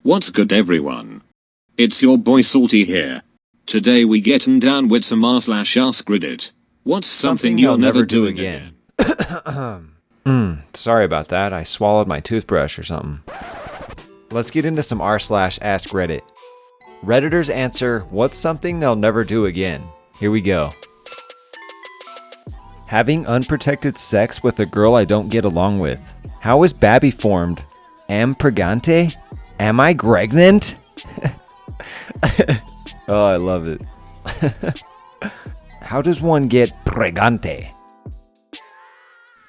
What's good everyone? It's your boy Salty here. Today we getting down with some AskReddit. What's something you'll never do again? Sorry about that. I swallowed my toothbrush or something. Let's get into some r/AskReddit. Redditors answer, what's something they'll never do again? Here we go. Having unprotected sex with a girl I don't get along with. How is Babby formed? Am pregante? Am I pregnant? Oh, I love it. How does one get pregante?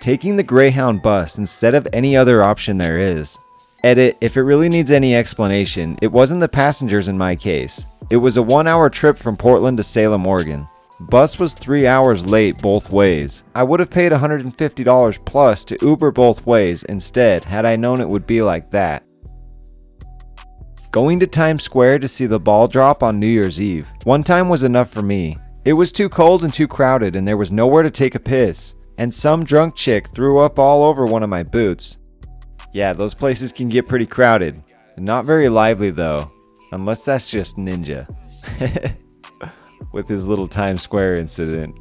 Taking the Greyhound bus instead of any other option there is. Edit, if it really needs any explanation, it wasn't the passengers in my case. It was a 1-hour trip from Portland to Salem, Oregon. Bus was 3 hours late both ways. I would have paid $150 plus to Uber both ways instead had I known it would be like that. Going to Times Square to see the ball drop on New Year's Eve. One time was enough for me. It was too cold and too crowded and there was nowhere to take a piss. And some drunk chick threw up all over one of my boots. Yeah, those places can get pretty crowded. Not very lively though, unless that's just Ninja. With his little Times Square incident.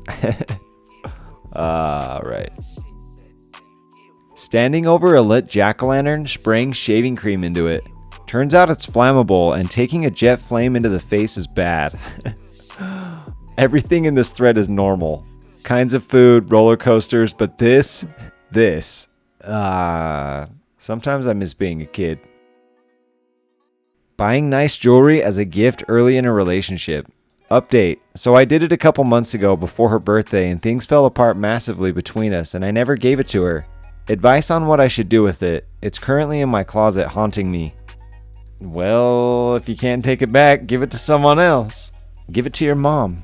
Right. Standing over a lit jack-o'-lantern, spraying shaving cream into it. Turns out it's flammable and taking a jet flame into the face is bad. Everything in this thread is normal. Kinds of food, roller coasters, but this. Sometimes I miss being a kid. Buying nice jewelry as a gift early in a relationship. Update. So I did it a couple months ago before her birthday and things fell apart massively between us and I never gave it to her. Advice on what I should do with it. It's currently in my closet haunting me. Well, if you can't take it back, give it to someone else. Give it to your mom.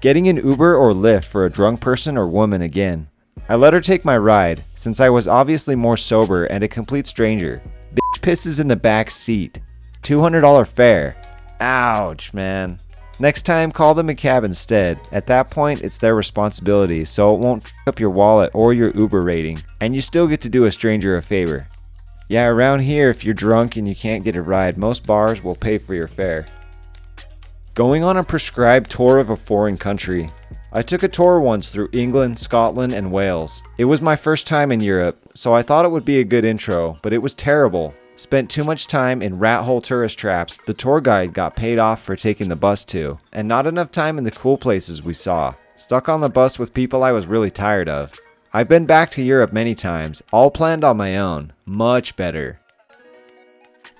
Getting an Uber or Lyft for a drunk person or woman again. I let her take my ride, since I was obviously more sober and a complete stranger. Bitch pisses in the back seat. $200 fare. Ouch, man. Next time, call them a cab instead. At that point, it's their responsibility, so it won't f up your wallet or your Uber rating, and you still get to do a stranger a favor. Yeah, around here, if you're drunk and you can't get a ride, most bars will pay for your fare. Going on a prescribed tour of a foreign country. I took a tour once through England, Scotland, and Wales. It was my first time in Europe, so I thought it would be a good intro, but it was terrible. Spent too much time in rat hole tourist traps the tour guide got paid off for taking the bus to, and not enough time in the cool places we saw. Stuck on the bus with people I was really tired of. I've been back to Europe many times, all planned on my own. Much better.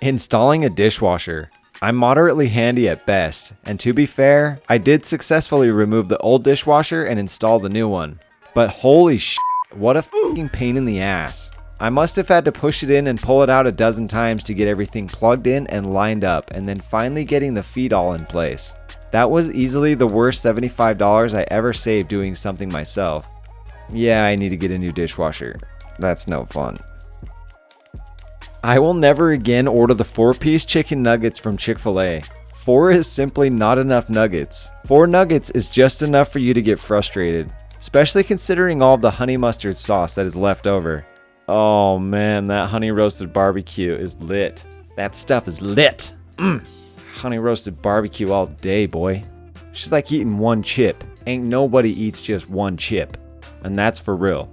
Installing a dishwasher. I'm moderately handy at best, and to be fair, I did successfully remove the old dishwasher and install the new one. But holy shit, what a fucking pain in the ass. I must have had to push it in and pull it out a dozen times to get everything plugged in and lined up, and then finally getting the feet all in place. That was easily the worst $75 I ever saved doing something myself. Yeah, I need to get a new dishwasher. That's no fun. I will never again order the 4-piece chicken nuggets from Chick-fil-A. 4 is simply not enough nuggets. 4 nuggets is just enough for you to get frustrated, especially considering all the honey mustard sauce that is left over. Oh man, that honey roasted barbecue is lit. That stuff is lit. Honey roasted barbecue all day, boy. It's just like eating one chip. Ain't nobody eats just one chip. And that's for real.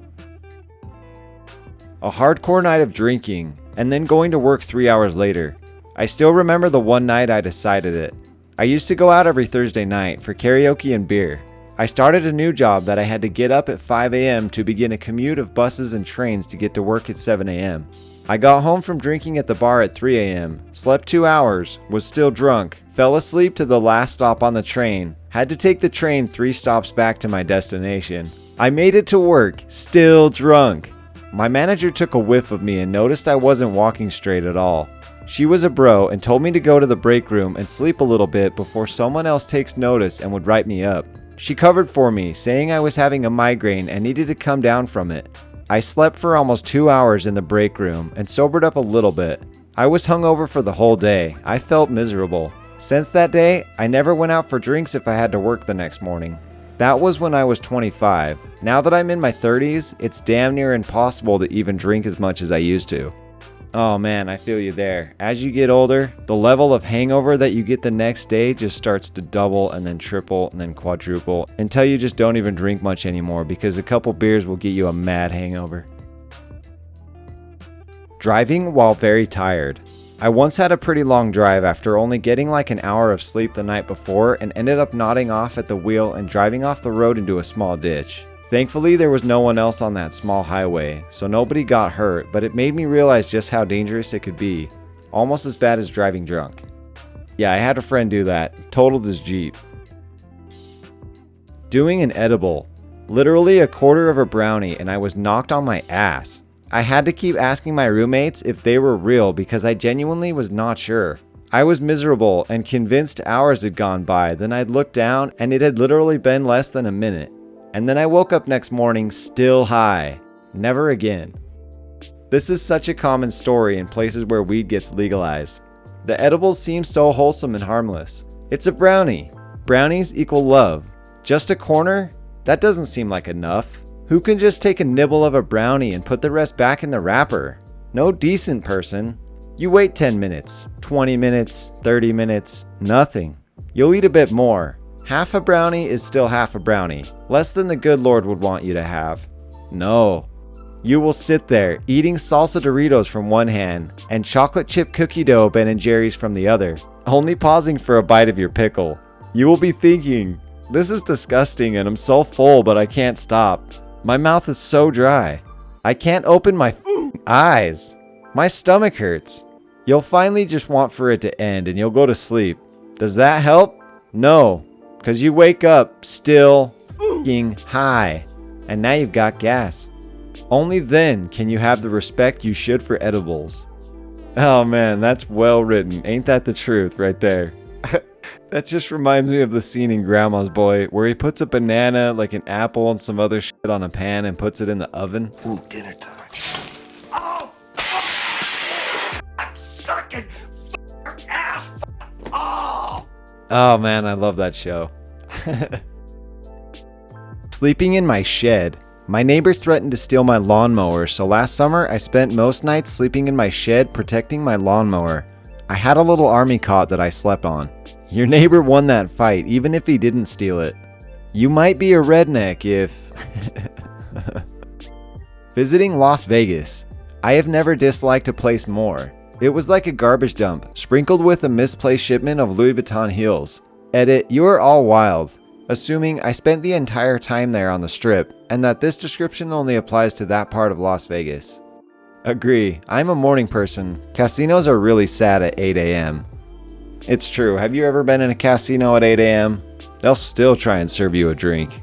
A hardcore night of drinking, and then going to work 3 hours later. I still remember the one night I decided it. I used to go out every Thursday night for karaoke and beer. I started a new job that I had to get up at 5 a.m. to begin a commute of buses and trains to get to work at 7 a.m. I got home from drinking at the bar at 3 a.m., slept 2 hours, was still drunk, fell asleep to the last stop on the train, had to take the train 3 stops back to my destination. I made it to work, still drunk. My manager took a whiff of me and noticed I wasn't walking straight at all. She was a bro and told me to go to the break room and sleep a little bit before someone else takes notice and would write me up. She covered for me, saying I was having a migraine and needed to come down from it. I slept for almost 2 hours in the break room and sobered up a little bit. I was hungover for the whole day. I felt miserable. Since that day, I never went out for drinks if I had to work the next morning. That was when I was 25. Now that I'm in my 30s, it's damn near impossible to even drink as much as I used to. Oh man, I feel you there. As you get older, the level of hangover that you get the next day just starts to double and then triple and then quadruple until you just don't even drink much anymore because a couple beers will get you a mad hangover. Driving while very tired. I once had a pretty long drive after only getting like an hour of sleep the night before and ended up nodding off at the wheel and driving off the road into a small ditch. Thankfully, there was no one else on that small highway, so nobody got hurt, but it made me realize just how dangerous it could be. Almost as bad as driving drunk. Yeah, I had a friend do that. Totaled his Jeep. Doing an edible. Literally a quarter of a brownie and I was knocked on my ass. I had to keep asking my roommates if they were real because I genuinely was not sure. I was miserable and convinced hours had gone by, then I'd looked down and it had literally been less than a minute. And then I woke up next morning still high. Never again. This is such a common story in places where weed gets legalized. The edibles seem so wholesome and harmless. It's a brownie. Brownies equal love. Just a corner? That doesn't seem like enough. Who can just take a nibble of a brownie and put the rest back in the wrapper? No decent person. You wait 10 minutes, 20 minutes, 30 minutes, nothing. You'll eat a bit more. Half a brownie is still half a brownie, less than the good Lord would want you to have. No. You will sit there eating salsa Doritos from one hand and chocolate chip cookie dough Ben & Jerry's from the other, only pausing for a bite of your pickle. You will be thinking, this is disgusting and I'm so full but I can't stop. My mouth is so dry. I can't open my eyes. My stomach hurts. You'll finally just want for it to end and you'll go to sleep. Does that help? No, because you wake up still high and now you've got gas. Only then can you have the respect you should for edibles. Oh man, that's well written. Ain't that the truth right there? That just reminds me of the scene in Grandma's Boy where he puts a banana, like an apple and some other shit on a pan and puts it in the oven. Ooh, dinner time. Oh! Sucking ass! Oh! Oh man, I love that show. Sleeping in my shed. My neighbor threatened to steal my lawnmower, so last summer I spent most nights sleeping in my shed protecting my lawnmower. I had a little army cot that I slept on. Your neighbor won that fight, even if he didn't steal it. You might be a redneck if... Visiting Las Vegas. I have never disliked a place more. It was like a garbage dump, sprinkled with a misplaced shipment of Louis Vuitton heels. Edit, you are all wild. Assuming I spent the entire time there on the strip, and that this description only applies to that part of Las Vegas. Agree, I'm a morning person. Casinos are really sad at 8 a.m. It's true, have you ever been in a casino at 8 a.m.? They'll still try and serve you a drink.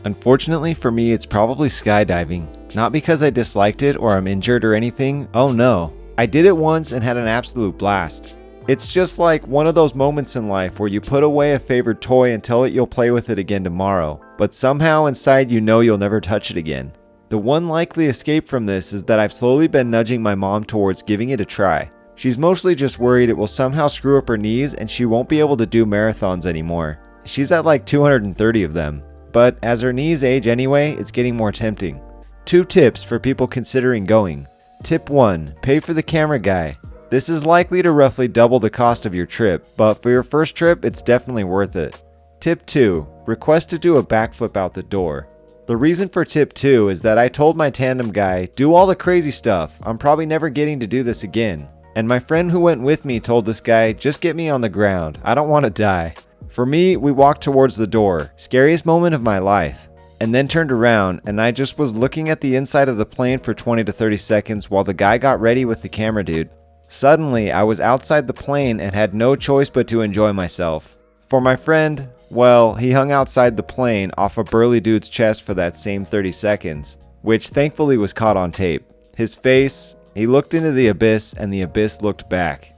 Unfortunately for me, it's probably skydiving. Not because I disliked it or I'm injured or anything, oh no. I did it once and had an absolute blast. It's just like one of those moments in life where you put away a favorite toy and tell it you'll play with it again tomorrow, but somehow inside you know you'll never touch it again. The one likely escape from this is that I've slowly been nudging my mom towards giving it a try. She's mostly just worried it will somehow screw up her knees and she won't be able to do marathons anymore. She's at like 230 of them, but as her knees age anyway, it's getting more tempting. 2 tips for people considering going. Tip 1, pay for the camera guy. This is likely to roughly double the cost of your trip, but for your first trip, it's definitely worth it. Tip 2, request to do a backflip out the door. The reason for tip 2 is that I told my tandem guy, do all the crazy stuff, I'm probably never getting to do this again. And my friend who went with me told this guy, just get me on the ground, I don't want to die. For me, we walked towards the door, scariest moment of my life. And then turned around and I just was looking at the inside of the plane for 20 to 30 seconds while the guy got ready with the camera dude. Suddenly, I was outside the plane and had no choice but to enjoy myself. For my friend, well, he hung outside the plane off a burly dude's chest for that same 30 seconds, which thankfully was caught on tape. His face, he looked into the abyss and the abyss looked back.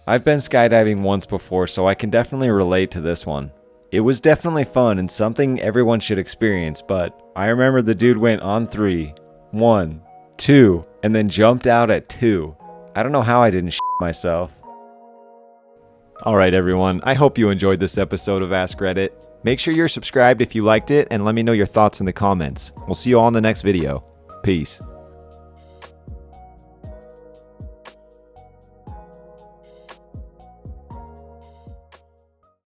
I've been skydiving once before, so I can definitely relate to this one. It was definitely fun and something everyone should experience, but I remember the dude went on 3, 1, 2, and then jumped out at 2. I don't know how I didn't shit myself. Alright everyone, I hope you enjoyed this episode of Ask Reddit. Make sure you're subscribed if you liked it and let me know your thoughts in the comments. We'll see you all in the next video. Peace.